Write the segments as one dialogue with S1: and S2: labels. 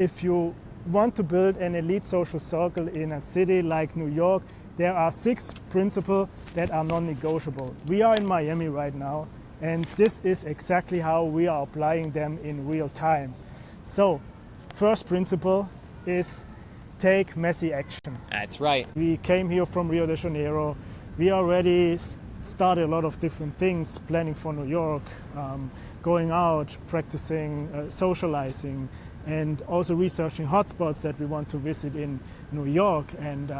S1: If you want to build an elite social circle in a city like New York, there are 6 principles that are non-negotiable. We are in Miami right now, and this is exactly how we are applying them in real time. So, first principle is take messy action.
S2: That's right.
S1: We came here from Rio de Janeiro. We already started a lot of different things, planning for New York, going out, practicing, socializing, and also researching hotspots that we want to visit in New York. And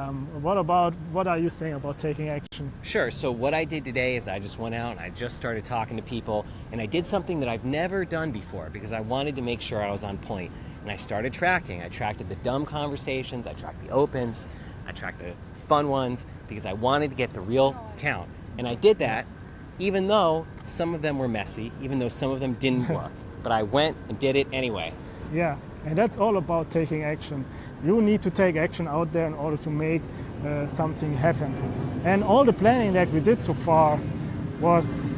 S1: what are you saying about taking action?
S2: Sure. So what I did today is I just went out and I just started talking to people, and I did something that I've never done before because I wanted to make sure I was on point. And I started tracking. I tracked the dumb conversations, I tracked the opens, I tracked the fun ones because I wanted to get the real count. And I did that even though some of them were messy, even though some of them didn't work. But I went and did it anyway.
S1: Yeah, and that's all about taking action. You need to take action out there in order to make something happen. And all the planning that we did so far was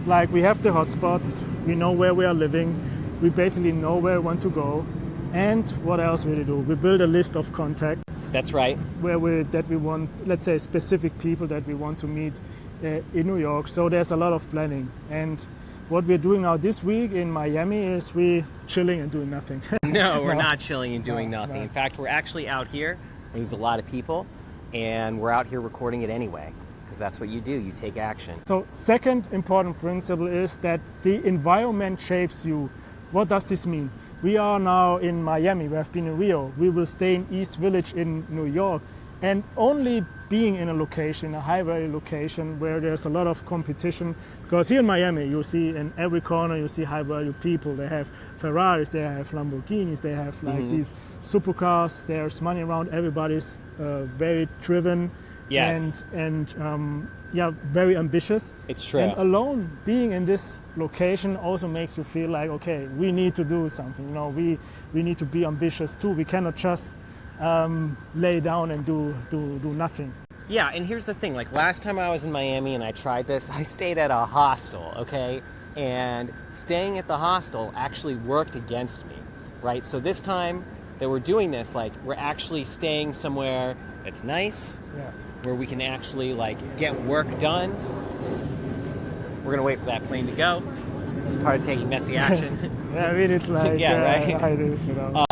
S1: like, we have the hotspots, we know where we are living, we basically know where we want to go. And what else will we do? We build a list of contacts.
S2: That's right.
S1: That we want, let's say, specific people that we want to meet in New York. So there's a lot of planning. And what we're doing now this week in Miami is we're chilling and doing nothing.
S2: No, we're not chilling and doing nothing.
S1: No.
S2: In fact, we're actually out here. There's a lot of people, and we're out here recording it anyway, because that's what you do. You take action.
S1: So second important principle is that the environment shapes you. What does this mean? We are now in Miami. We have been in Rio. We will stay in East Village in New York. And only being in a location, a high-value location where there's a lot of competition, because here in Miami you see in every corner you see high-value people. They have Ferraris, they have Lamborghinis, they have like these supercars. There's money around. Everybody's very driven.
S2: Yes.
S1: And very ambitious.
S2: It's true.
S1: And alone being in this location also makes you feel like, okay, we need to do something. You know, we need to be ambitious too. We cannot just lay down and do nothing.
S2: Yeah, and here's the thing, like last time I was in Miami and I tried this, I stayed at a hostel, okay? And staying at the hostel actually worked against me, right? So this time that we're doing this, like we're actually staying somewhere that's nice, where we can actually like get work done. We're gonna wait for that plane to go. It's part of taking messy action.
S1: Yeah, I mean, it's like,
S2: right?
S1: How it is, you know.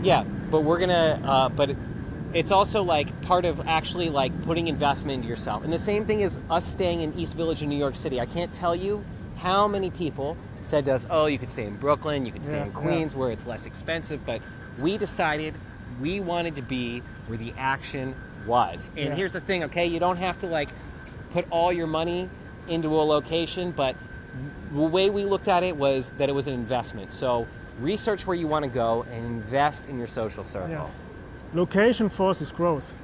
S2: Yeah, but we're gonna, but it's also like part of actually like putting investment into yourself. And the same thing is us staying in East Village in New York City. I can't tell you how many people said to us, oh, you could stay in Brooklyn, you could stay in Queens where it's less expensive, but we decided we wanted to be where the action was. And here's the thing, okay, you don't have to like put all your money into a location, but the way we looked at it was that it was an investment. So research where you want to go and invest in your social circle.
S1: Yeah. Location forces growth.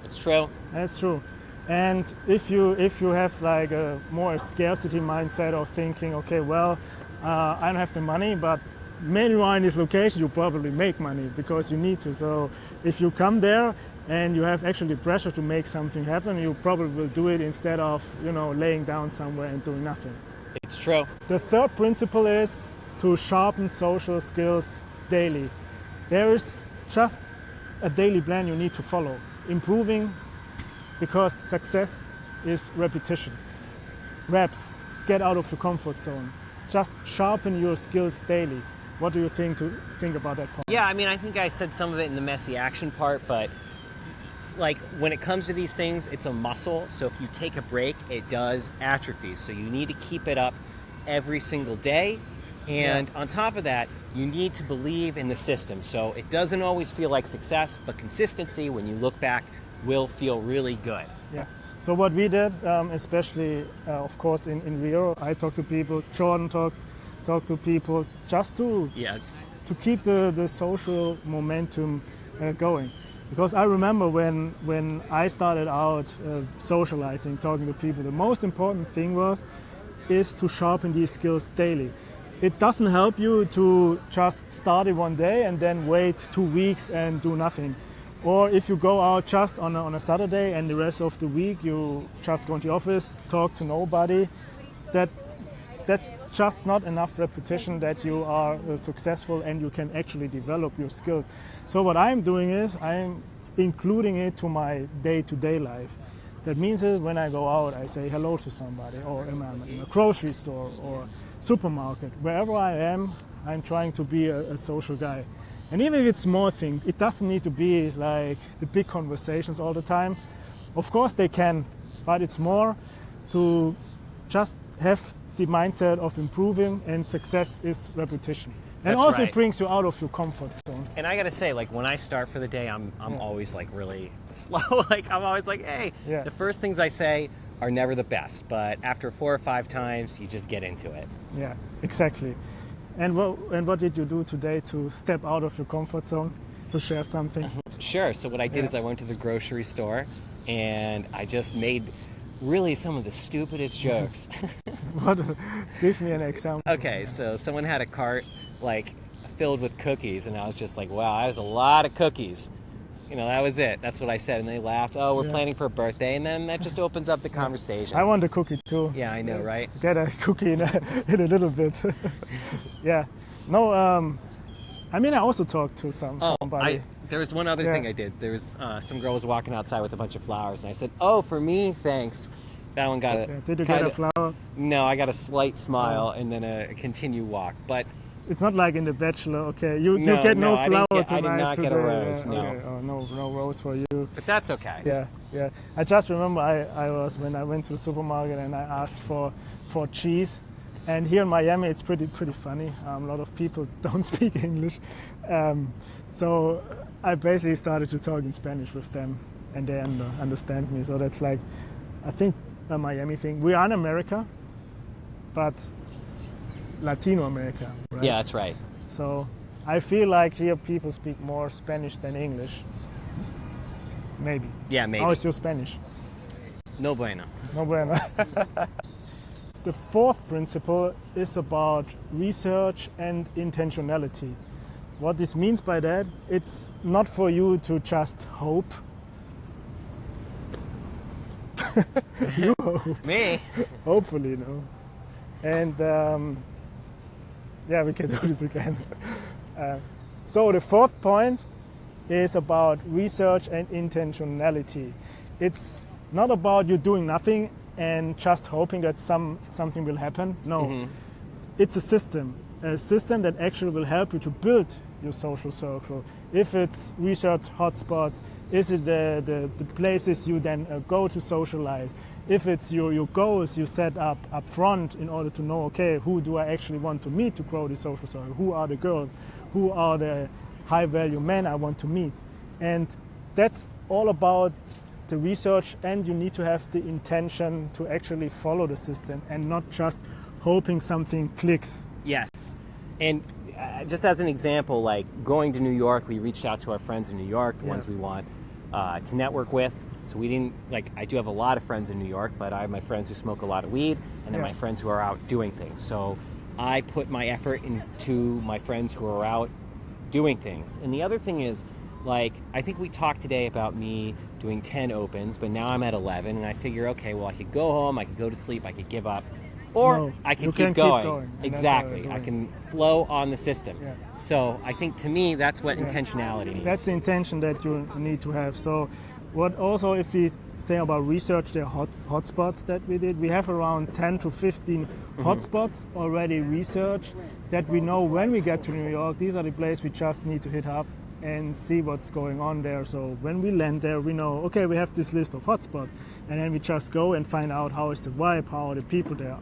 S2: It's true.
S1: That's true. And if you have like a more scarcity mindset of thinking, okay, well, I don't have the money, but maybe in this location you probably make money because you need to. So if you come there and you have actually pressure to make something happen, you probably will do it instead of, you know, laying down somewhere and doing nothing.
S2: It's true.
S1: The third principle is to sharpen social skills daily. There is just a daily plan you need to follow. Improving, because success is repetition. Reps, get out of your comfort zone. Just sharpen your skills daily. What do you think about that point?
S2: Yeah, I mean, I think I said some of it in the messy action part, but like when it comes to these things, it's a muscle. So if you take a break, it does atrophy. So you need to keep it up every single day. And on top of that, you need to believe in the system. So it doesn't always feel like success, but consistency, when you look back, will feel really good.
S1: Yeah. So what we did, especially, of course, in Rio, I talked to people, Jordan talked to people, just to keep the social momentum going. Because I remember when I started out socializing, talking to people, the most important thing is to sharpen these skills daily. It doesn't help you to just start it one day and then wait 2 weeks and do nothing. Or if you go out just on a Saturday and the rest of the week you just go into the office, talk to nobody, that just not enough repetition that you are successful and you can actually develop your skills. So what I'm doing is I'm including it to my day-to-day life. That means that when I go out, I say hello to somebody, or am I in a grocery store or supermarket. Wherever I am, I'm trying to be a social guy. And even if it's small things, it doesn't need to be like the big conversations all the time. Of course they can, but it's more to just have the mindset of improving, and success is repetition. And
S2: That's
S1: also
S2: right.
S1: it brings you out of your comfort zone.
S2: And I gotta say, like when I start for the day, I'm always like really slow. Like I'm always like, hey, the first things I say are never the best, but after 4 or 5 times, you just get into it.
S1: Yeah, exactly. And what did you do today to step out of your comfort zone, to share something?
S2: Sure. So what I did is I went to the grocery store and I just made really some of the stupidest jokes.
S1: Give me an example.
S2: Okay, so someone had a cart like filled with cookies, and I was just like, wow, that was a lot of cookies. You know, that was it. That's what I said, and they laughed. Oh, we're planning for a birthday, and then that just opens up the conversation.
S1: I want a cookie too.
S2: Yeah, I know, right?
S1: Get a cookie in a little bit. Yeah. No, I mean, I also talked to somebody.
S2: There was one other thing I did. There was some girl was walking outside with a bunch of flowers, and I said, "Oh, for me, thanks." That one got a.
S1: Did you get a flower?
S2: No, I got a slight smile and then a continued walk. But
S1: it's not like in The Bachelor. Okay, you get no flower tonight.
S2: I did not get a rose. No.
S1: Okay. Oh, no rose for you.
S2: But that's okay.
S1: Yeah. I just remember I was when I went to the supermarket and I asked for cheese. And here in Miami, it's pretty funny. A lot of people don't speak English, so I basically started to talk in Spanish with them, and they understand me. So that's like, I think, a Miami thing. We are in America, but Latino America, right?
S2: Yeah, that's right.
S1: So I feel like here people speak more Spanish than English. Maybe.
S2: Yeah, maybe.
S1: How is your Spanish?
S2: No bueno.
S1: No bueno. The fourth principle is about research and intentionality. What this means by that, it's not for you to just hope. You hope.
S2: Me?
S1: Hopefully, no. And we can do this again. So the fourth point is about research and intentionality. It's not about you doing nothing and just hoping that something will happen. No, it's a system that actually will help you to build your social circle. If it's research hotspots, is it the places you then go to socialize? If it's your goals you set up front in order to know, okay, who do I actually want to meet to grow the social circle? Who are the girls? Who are the high value men I want to meet? And that's all about the research, and you need to have the intention to actually follow the system and not just hoping something clicks.
S2: Yes. And just as an example, like going to New York, we reached out to our friends in New York, the ones we want to network with. So we didn't, like, I do have a lot of friends in New York, but I have my friends who smoke a lot of weed, and then my friends who are out doing things. So I put my effort into my friends who are out doing things. And the other thing is, like, I think we talked today about me doing 10 opens, but now I'm at 11, and I figure, okay, well, I could go home, I could go to sleep, I could give up, or I could keep going. Exactly. I can flow on the system. Yeah. So I think to me, that's what intentionality means.
S1: That's the intention that you need to have. So what also, if we say about research, the hotspots that we did, we have around 10 to 15 hotspots already researched that we know when we get to New York, these are the places we just need to hit up and see what's going on there. So when we land there, we know, okay, we have this list of hotspots, and then we just go and find out how is the vibe, how are the people there,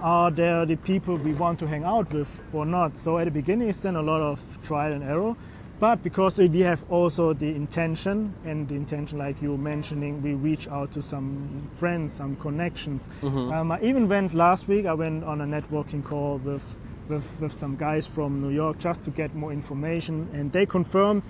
S1: are there the people we want to hang out with or not. So at the beginning it's then a lot of trial and error, but because we have also the intention, and the intention, like you were mentioning, we reach out to some friends, some connections. I even went last week, I went on a networking call with some guys from New York just to get more information, and they confirmed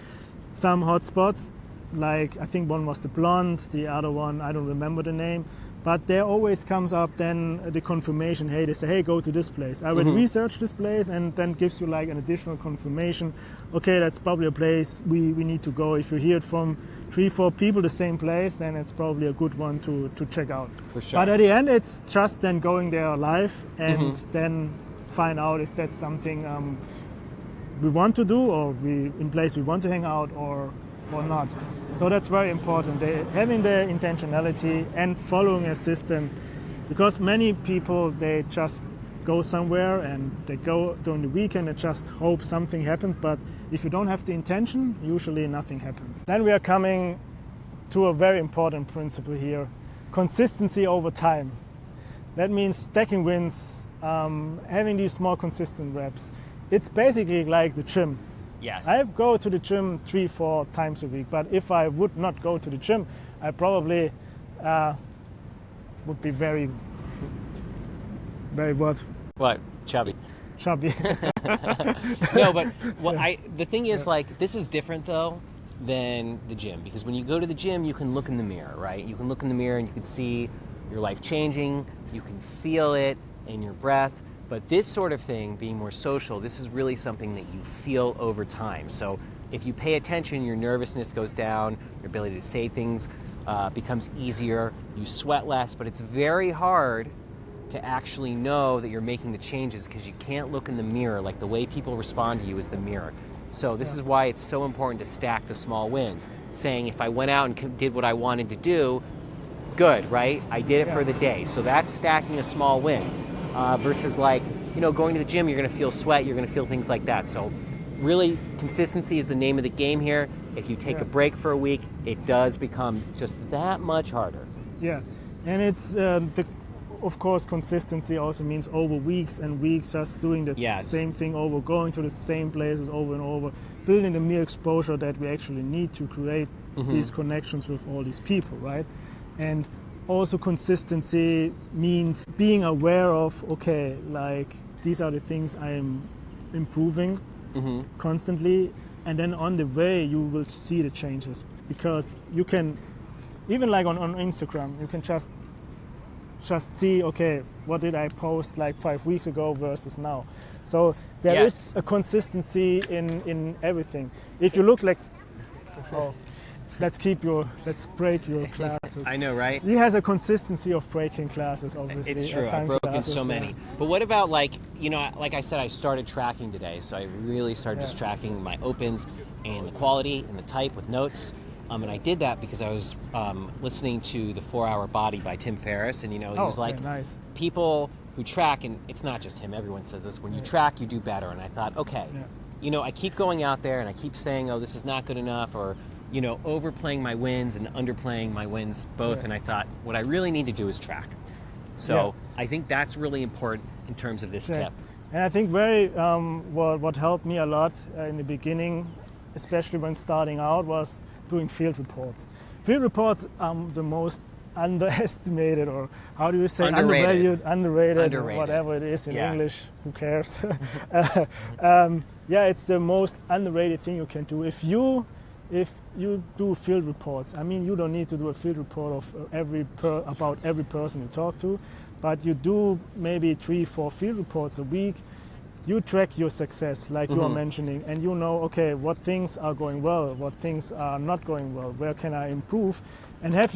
S1: some hotspots. Like, I think one was the blonde, the other one, I don't remember the name, But there always comes up then the confirmation. Hey, they say, hey, go to this place. I already researched this place, and then gives you like an additional confirmation. Okay, that's probably a place we need to go. If you hear it from 3-4 people, the same place, then it's probably a good one to check out.
S2: For sure.
S1: But at the end, it's just then going there live and then find out if that's something we want to do, or in place we want to hang out, or not. So that's very important. Having the intentionality and following a system, because many people, they just go somewhere and they go during the weekend and just hope something happens. But if you don't have the intention, usually nothing happens. Then we are coming to a very important principle here: consistency over time. That means stacking wins, having these small consistent reps. It's basically like the gym.
S2: Yes.
S1: I go to the gym 3-4 times a week, but if I would not go to the gym, I probably would be very what?
S2: What? Chubby.
S1: Chubby.
S2: No, but the thing is, like, this is different though than the gym, because when you go to the gym, you can look in the mirror, right? You can look in the mirror and you can see your life changing, you can feel it in your breath. But this sort of thing, being more social, this is really something that you feel over time. So if you pay attention, your nervousness goes down, your ability to say things becomes easier, you sweat less, but it's very hard to actually know that you're making the changes because you can't look in the mirror. Like, the way people respond to you is the mirror. So this is why it's so important to stack the small wins, saying if I went out and did what I wanted to do, good, right? I did it for the day. So that's stacking a small win. Versus, like, going to the gym, you're going to feel sweat, you're going to feel things like that. So really, consistency is the name of the game here. If you take a break for a week, it does become just that much harder.
S1: Yeah, and it's of course, consistency also means over weeks and weeks, just doing the same thing over, going to the same places over and over, building the mere exposure that we actually need to create these connections with all these people, right? And also, consistency means being aware of, okay, like, these are the things I am improving constantly, and then on the way you will see the changes, because you can, even like on Instagram, you can just see, okay, what did I post like 5 weeks ago versus now. So there is a consistency in everything. If you look like, let's break your classes.
S2: I know, right?
S1: He has a consistency of breaking classes, obviously.
S2: It's true, I've broken so many. But what about, like, like I said, I started tracking today, so I really started just tracking my opens and the quality and the type with notes. And I did that because I was listening to the 4-Hour Body by Tim Ferriss, and he was like,
S1: nice.
S2: People who track, and it's not just him, everyone says this, when you track, you do better. And I thought, okay, I keep going out there and I keep saying, oh, this is not good enough, or overplaying my wins and underplaying my wins both. And I thought, what I really need to do is track. So I think that's really important in terms of this tip.
S1: And I think what helped me a lot in the beginning, especially when starting out, was doing field reports. Field reports are the most underestimated, or how do you say, underrated, or whatever it is in English, who cares? It's the most underrated thing you can do. If you do field reports, I mean, you don't need to do a field report of about every person you talk to, but you do maybe 3-4 field reports a week. You track your success, like you are mentioning, and okay, what things are going well, what things are not going well, where can I improve, and if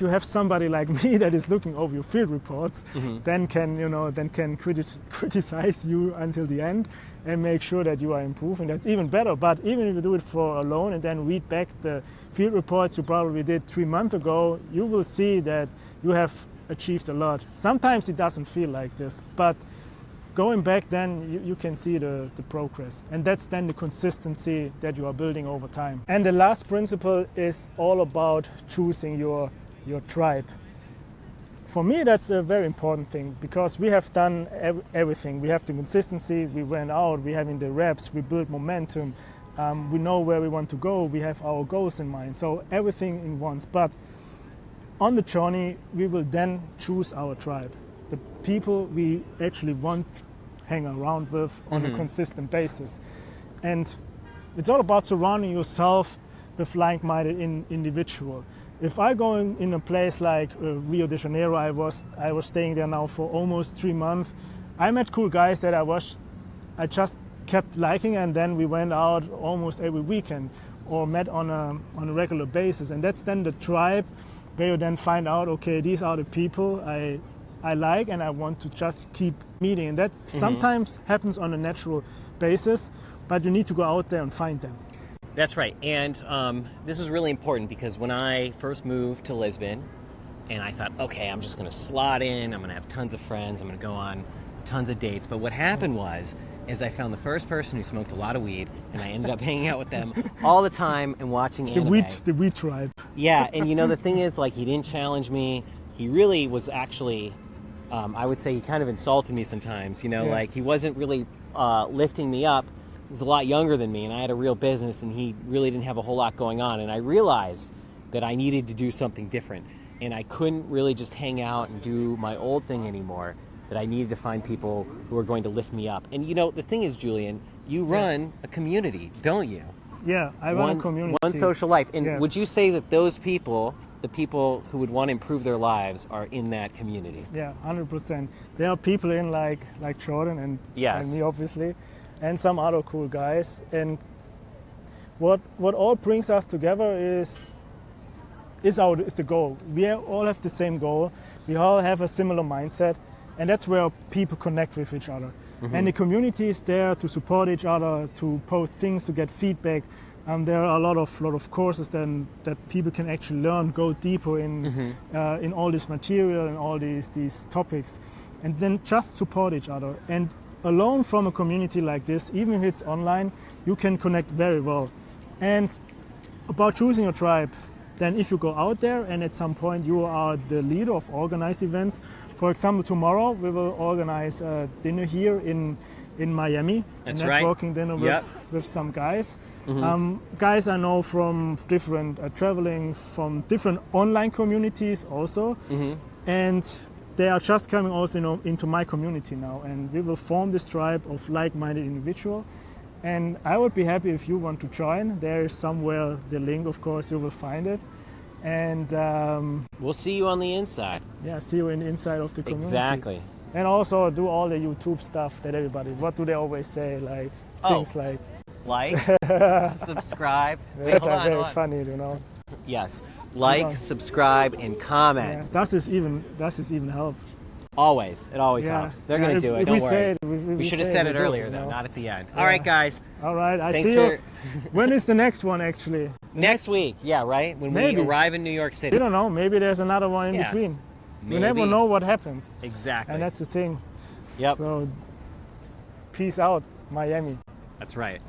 S1: you have somebody like me that is looking over your field reports, then can criticize you until the end and make sure that you are improving. That's even better. But even if you do it for alone and then read back the field reports you probably did 3 months ago, you will see that you have achieved a lot. Sometimes it doesn't feel like this, but going back, then you can see the progress, and that's then the consistency that you are building over time. And the last principle is all about choosing your tribe. For me, that's a very important thing, because we have done everything. We have the consistency, we went out, we're having the reps, we build momentum, we know where we want to go, we have our goals in mind, so everything in once. But on the journey, we will then choose our tribe, the people we actually want to hang around with on a consistent basis. And it's all about surrounding yourself with like-minded individuals. If I go in a place like Rio de Janeiro, I was staying there now for almost 3 months. I met cool guys that I just kept liking, and then we went out almost every weekend or met on a regular basis. And that's then the tribe where you then find out, okay, these are the people I like and I want to just keep meeting. And that sometimes happens on a natural basis, but you need to go out there and find them.
S2: That's right. And this is really important because when I first moved to Lisbon, and I thought, okay, I'm just going to slot in, I'm going to have tons of friends, I'm going to go on tons of dates. But what happened is I found the first person who smoked a lot of weed, and I ended up hanging out with them all the time and watching anime.
S1: The weed tribe.
S2: Yeah, and you know, the thing is, like, he didn't challenge me. He really was actually, I would say he kind of insulted me sometimes, you know, like he wasn't really lifting me up. He was a lot younger than me, and I had a real business, and he really didn't have a whole lot going on. And I realized that I needed to do something different, and I couldn't really just hang out and do my old thing anymore, that I needed to find people who are going to lift me up. And you know, the thing is, Julian, you run a community, don't you?
S1: Yeah, I run a community.
S2: One social life. And would you say that those people, the people who would want to improve their lives, are in that community?
S1: Yeah, 100%. There are people in like Jordan and me, obviously, and some other cool guys. And what all brings us together is the goal. We all have the same goal. We all have a similar mindset, and that's where people connect with each other. And the community is there to support each other, to post things, to get feedback. There are a lot of courses then that people can actually learn, go deeper in all this material and all these topics, and then just support each other. And alone from a community like this, even if it's online, you can connect very well. And about choosing a tribe, then if you go out there and at some point you are the leader of organized events, for example, tomorrow we will organize a dinner here in Miami.
S2: That's
S1: a networking dinner with some guys. Guys I know from different traveling from different online communities also, and they are just coming also into my community now, and we will form this tribe of like-minded individuals. And I would be happy if you want to join. There is somewhere the link, of course, you will find it. And
S2: we'll see you on the inside.
S1: Yeah, see you in the inside of the community.
S2: Exactly.
S1: And also do all the YouTube stuff that everybody, what do they always say? Like things
S2: like, subscribe. Wait,
S1: That's
S2: hold on,
S1: very funny, you know.
S2: Yes, like, subscribe, and comment.
S1: Yeah. Does this even help?
S2: Always, it always helps. They're gonna do it. Don't worry. We should have said it earlier, though, not at the end. All right, guys.
S1: All right, I see you. When is the next one, actually?
S2: Next week, yeah, right? When we arrive in New York City.
S1: We don't know. Maybe there's another one in between.
S2: Maybe.
S1: You never know what happens.
S2: Exactly.
S1: And that's the thing.
S2: Yep.
S1: So, peace out, Miami.
S2: That's right.